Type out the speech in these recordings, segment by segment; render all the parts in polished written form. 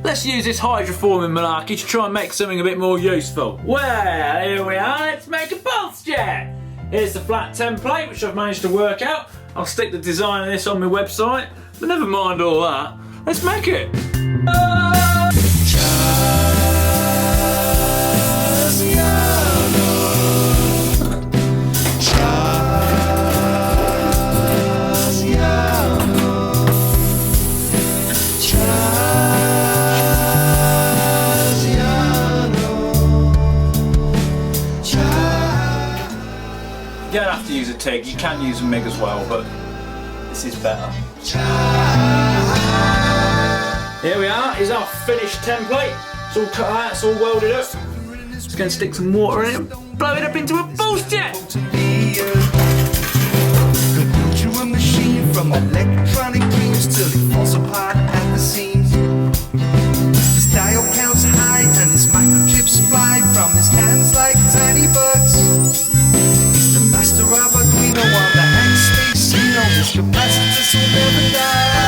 let's use this HydroForming malarkey to try and make something a bit more useful. Well, here we are, let's make a pulse jet. Here's the flat template, which I've managed to work out. I'll stick the design of this on my website, but never mind all that. Let's make it. You don't have to use a TIG, you can use a MIG as well, but this is better. Here we are, here's our finished template. It's all cut out, it's all welded up. Just going to stick some water in it and blow it up into a pulse jet. You a machine from electronic dreams till it falls apart at the seams. His dial counts high and his microchips fly from his hands like tiny bugs. He's the master of Arduino on the hand space. You know his capacitors will never die.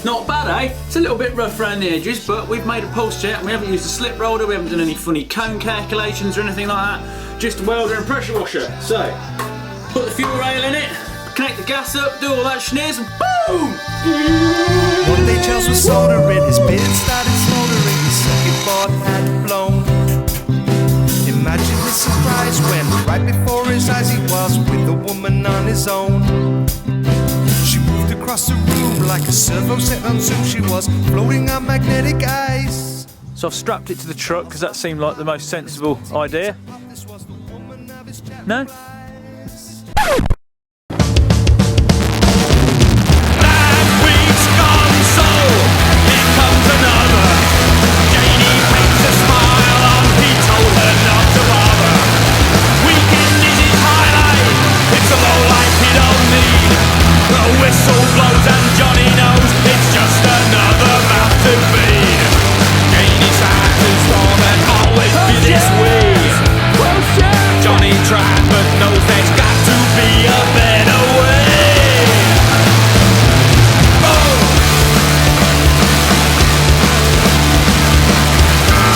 Not bad, eh? It's a little bit rough around the edges, but we've made a pulse jet and we haven't used a slip roller, we haven't done any funny cone calculations or anything like that. Just a welder and pressure washer. So, put the fuel rail in it, connect the gas up, do all that schneers and boom! One day Charles was soldering, his beard started smoldering, his circuit board had blown. Imagine his surprise when, right before his eyes, he was with a woman on his own. She moved across the room like a servo set on zoom. She was floating on magnetic ice. So I've strapped it to the truck because that seemed like the most sensible idea. No?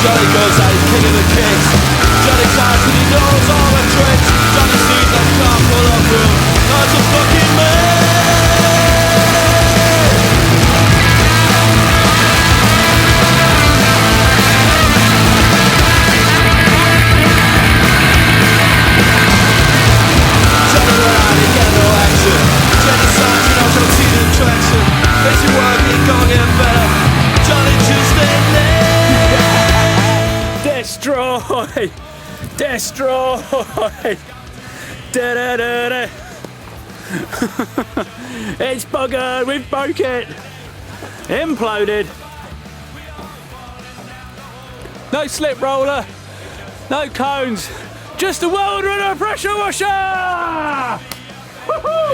Johnny goes out, king of the kicks. Johnny class and he knows all the tricks. Johnny sees that he can't pull up room. That's a fucking man. Johnny went out, he get no action. Johnny signs, he knows how to see the traction. Busy working, gonna get better. Johnny Tuesday there. Destroy! Destroy! Da da da da! It's buggered! We've broke it! Imploded! No slip roller! No cones! Just a welder and a pressure washer! Woohoo!